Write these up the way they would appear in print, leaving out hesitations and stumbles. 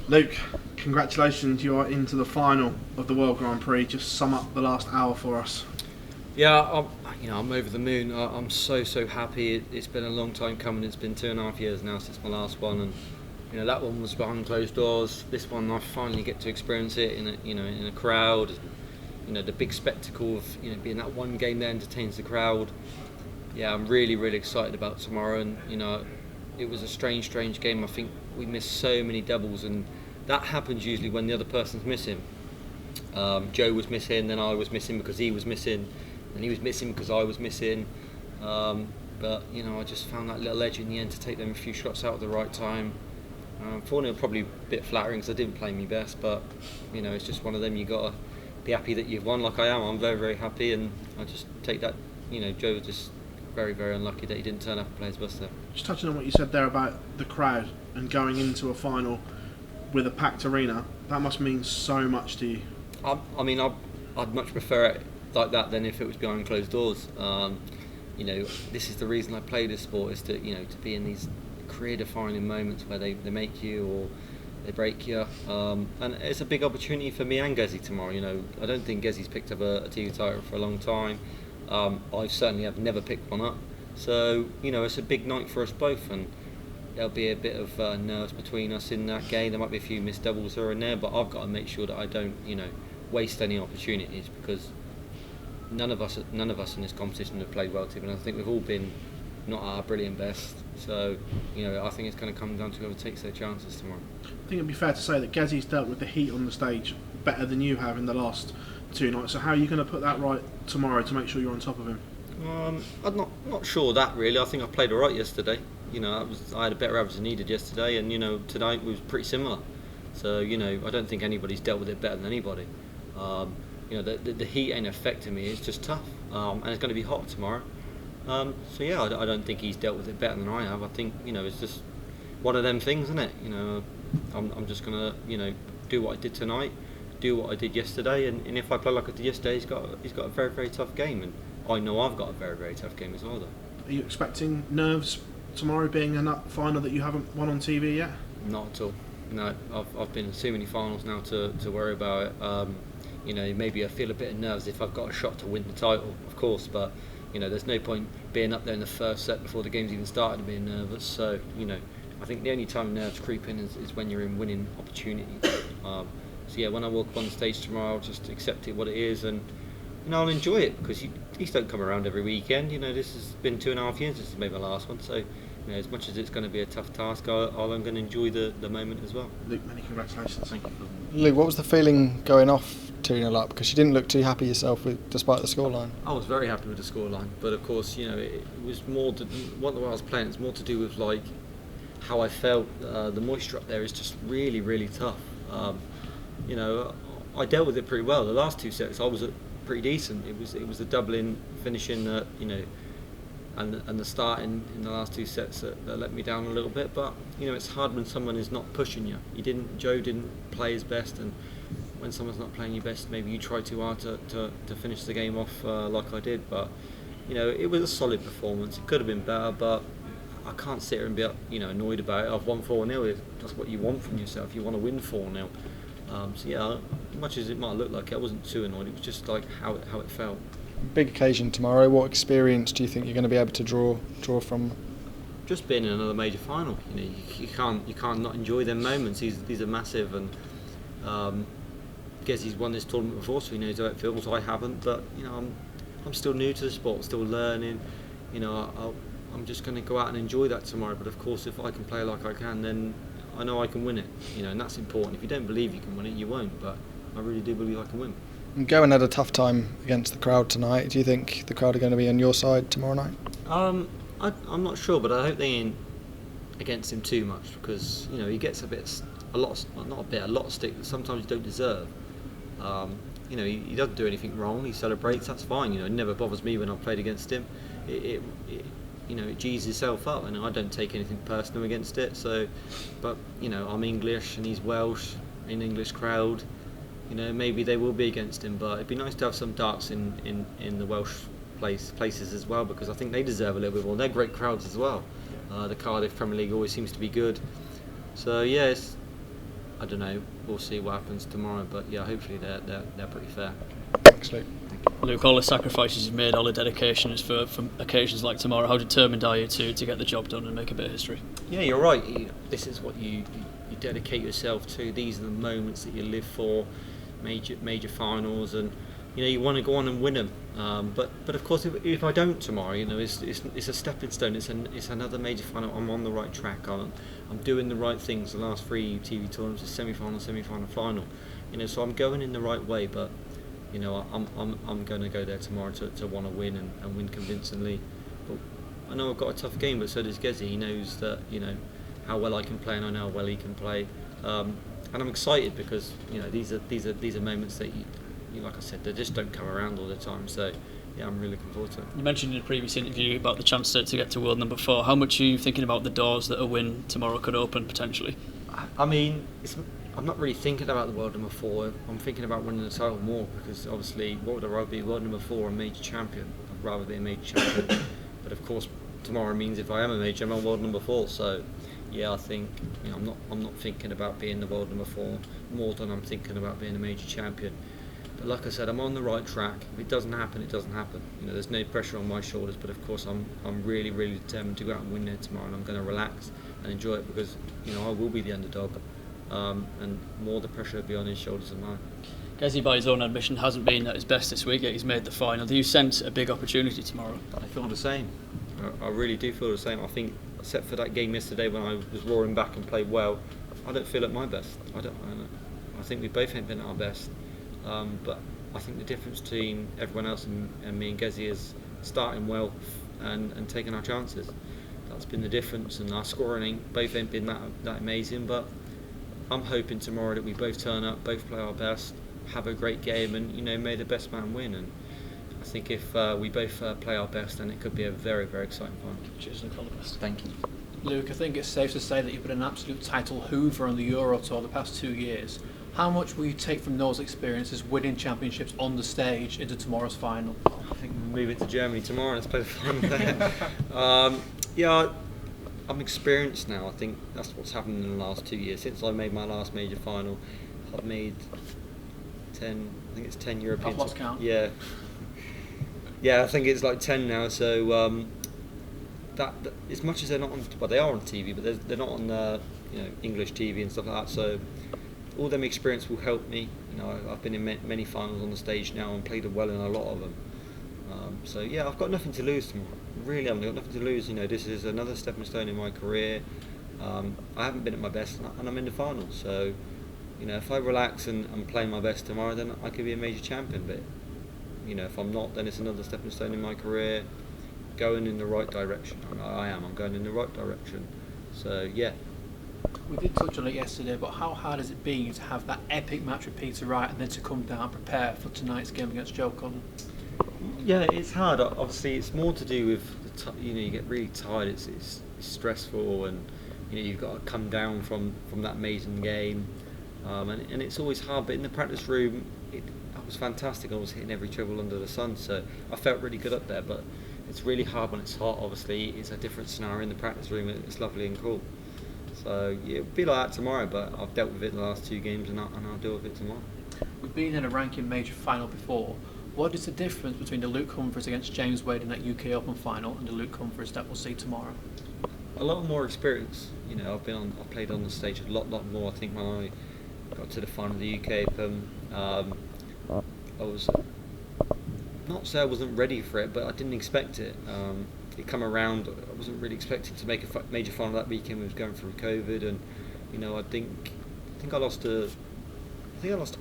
Luke, congratulations, you are into the final of the World Grand Prix. Just sum up the last hour for us. Yeah, I'm over the moon. I'm so happy. It's been a long time coming. It's been 2.5 years now since my last one, and that one was behind closed doors. This one, I finally get to experience it in a crowd. The big spectacle of being that one game that entertains the crowd. Yeah, I'm really excited about tomorrow, and it was a strange game. I think we missed so many doubles, and that happens usually when the other person's missing. Joe was missing, then I was missing because he was missing, and he was missing because I was missing. But I just found that little edge in the end to take them a few shots out at the right time. 4-0 probably a bit flattering because I didn't play my best, but it's just one of them. You gotta be happy that you've won, like I am. I'm very happy, and I just take that. Joe was just very unlucky that he didn't turn up and play his best there. Just touching on what you said there about the crowd and going into a final with a packed arena, that must mean so much to you. I'd much prefer it like that than if it was behind closed doors. This is the reason I play this sport, is to be in these career-defining moments where they make you or they break you, and it's a big opportunity for me and Gezi tomorrow. I don't think Gezi's picked up a TV title for a long time. I certainly have never picked one up, so it's a big night for us both, and there'll be a bit of nerves between us in that game. There might be a few missed doubles here and there, but I've got to make sure that I don't waste any opportunities, because none of us in this competition have played well together, and I think we've all been not at our brilliant best. So I think it's going to come down to whoever takes their chances tomorrow. I think it'd be fair to say that Gezi's dealt with the heat on the stage better than you have in the last two nights. So how are you going to put that right tomorrow to make sure you're on top of him? I'm not sure that really. I think I played all right yesterday. I had a better average than needed yesterday, and tonight was pretty similar. So I don't think anybody's dealt with it better than anybody. The heat ain't affecting me. It's just tough, and it's going to be hot tomorrow. I don't think he's dealt with it better than I have. I think it's just one of them things, isn't it? I'm just gonna do what I did tonight, do what I did yesterday, and if I play like I did yesterday, he's got a very tough game, and I know I've got a very tough game as well. Though. Are you expecting nerves tomorrow, being a final that you haven't won on TV yet? Not at all. No, I've been in too many finals now to worry about it. Maybe I feel a bit of nerves if I've got a shot to win the title, of course, but there's no point being up there in the first set before the game's even started and being nervous. So I think the only time nerves creep in is when you're in winning opportunities. When I walk on stage tomorrow, I'll just accept it what it is, and I'll enjoy it, because these don't come around every weekend. This has been 2.5 years since I made my last one, so as much as it's going to be a tough task, I'm going to enjoy the moment as well. Luke, many congratulations. Thank you. Luke, what was the feeling going off 2-0 up? Because you didn't look too happy yourself despite the scoreline. I was very happy with the scoreline, but of course, it was more what I was playing. It's more to do with like how I felt. The moisture up there is just really tough. I dealt with it pretty well. The last two sets, I was pretty decent. It was the doubling, finishing, and the start in the last two sets that let me down a little bit. But it's hard when someone is not pushing you. Joe didn't play his best, and when someone's not playing your best, maybe you try too hard to finish the game off like I did. But it was a solid performance. It could have been better, but I can't sit here and be annoyed about it. I've won 4-0. That's what you want from yourself. You want to win 4-0. As much as it might look like it, I wasn't too annoyed. It was just like how it felt. Big occasion tomorrow. What experience do you think you're going to be able to draw from? Just being in another major final. You can't not enjoy them moments. These are massive, and Gezi's won this tournament before, so he knows how it feels. I haven't, but I'm still new to the sport, still learning. I'm just going to go out and enjoy that tomorrow. But of course, if I can play like I can, then I know I can win it. And that's important. If you don't believe you can win it, you won't. But I really do believe I can win. And Gerwyn had a tough time against the crowd tonight. Do you think the crowd are going to be on your side tomorrow night? I'm not sure, but I hope they ain't against him too much, because he gets a lot of stick that sometimes you don't deserve. He doesn't do anything wrong. He celebrates. That's fine. It never bothers me when I've played against him. It G's himself up, and I don't take anything personal against it. So, but I'm English and he's Welsh, an English crowd. Maybe they will be against him, but it'd be nice to have some darts in the Welsh places as well, because I think they deserve a little bit more. They're great crowds as well. The Cardiff Premier League always seems to be good. So I don't know. We'll see what happens tomorrow. But yeah, hopefully they're pretty fair. Thanks, Luke. Luke, all the sacrifices you've made, all the dedication is for occasions like tomorrow. How determined are you to get the job done and make a bit of history? Yeah, you're right. This is what you dedicate yourself to. These are the moments that you live for, major finals, and you want to go on and win them. But of course, if I don't tomorrow, it's a stepping stone. It's another major final. I'm on the right track. I'm doing the right things. The last 3 TV tournaments, semi-final, final. So I'm going in the right way. But I'm going to go there tomorrow to want to win and win convincingly. But I know I've got a tough game, but so does Gezi. He knows that how well I can play, and I know how well he can play. And I'm excited because these are moments that you like I said, they just don't come around all the time. So yeah, I'm really looking forward to it. You mentioned in a previous interview about the chance to get to world number 4. How much are you thinking about the doors that a win tomorrow could open potentially? I mean, I'm not really thinking about the world number 4. I'm thinking about winning the title more, because obviously, what would I rather be, world number 4 or major champion? I'd rather be a major champion. But of course, tomorrow means if I am a major, I'm on world number 4. So yeah, I think I'm not thinking about being the world number 4 more than I'm thinking about being a major champion. But like I said, I'm on the right track. If it doesn't happen, it doesn't happen. There's no pressure on my shoulders. But of course, I'm really, really determined to go out and win there tomorrow, and I'm going to relax and enjoy it, because I will be the underdog, and more the pressure will be on his shoulders than mine. Gezi, by his own admission, hasn't been at his best this week, yet he's made the final. Do you sense a big opportunity tomorrow? I feel the same. I really do feel the same. I think, except for that game yesterday when I was roaring back and played well, I don't feel at my best. I think we both ain't been at our best. But I think the difference between everyone else and me and Gezi is starting well and taking our chances. That's been the difference, and our scoring both ain't been that amazing. But I'm hoping tomorrow that we both turn up, both play our best, have a great game, and may the best man win. And I think if we both play our best, then it could be a very, very exciting final. Cheers, Luke. All the best. Thank you. Luke, I think it's safe to say that you've been an absolute title hoover on the Euro Tour the past 2 years. How much will you take from those experiences winning championships on the stage into tomorrow's final? I think we'll move it to Germany tomorrow and let's play the final there. Yeah, I'm experienced now. I think that's what's happened in the last 2 years. Since I made my last major final, I've made 10, I think it's 10 European... I've lost count. Yeah. Yeah, I think it's like 10 now, so that as much as they're not on... Well, they are on TV, but they're not on English TV and stuff like that, so all them experience will help me. I've been in many finals on the stage now and played well in a lot of them. So yeah, I've got nothing to lose tomorrow. Really, I've got nothing to lose. This is another stepping stone in my career. I haven't been at my best, and I'm in the final. So, if I relax and I'm playing my best tomorrow, then I could be a major champion. But if I'm not, then it's another stepping stone in my career, going in the right direction. I'm going in the right direction. So yeah. We did touch on it yesterday, but how hard has it been to have that epic match with Peter Wright and then to come down and prepare for tonight's game against Joe Cullen? Yeah, it's hard. Obviously, it's more to do with you get really tired. It's stressful, and you've got to come down from that amazing game, and it's always hard. But in the practice room, I was fantastic. I was hitting every treble under the sun, so I felt really good up there. But it's really hard when it's hot. Obviously, it's a different scenario in the practice room. It's lovely and cool. So yeah, it'll be like that tomorrow, but I've dealt with it in the last 2 games, and I'll deal with it tomorrow. We've been in a ranking major final before. What is the difference between the Luke Humphries against James Wade in that UK Open final and the Luke Humphries that we'll see tomorrow? A lot more experience. I've played on the stage a lot more. I think when I got to the final of the UK Open, I was not say I wasn't ready for it, but I didn't expect it. It come around. I wasn't really expecting to make a major final that weekend. We was going through COVID, and I think I lost to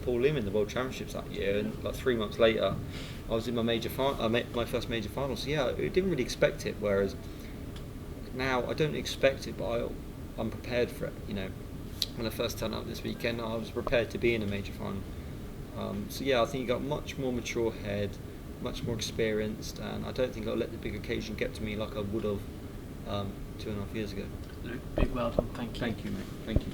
Paul Lim in the World Championships that year, and like 3 months later, I was in my major final. My first major final. So yeah, I didn't really expect it. Whereas now I don't expect it, but I'm prepared for it. When I first turned up this weekend, I was prepared to be in a major final. So yeah, I think you got much more mature head, much more experienced, and I don't think I'll let the big occasion get to me like I would have 2.5 years ago. Luke, big well done. Thank you. Thank you, mate. Thank you.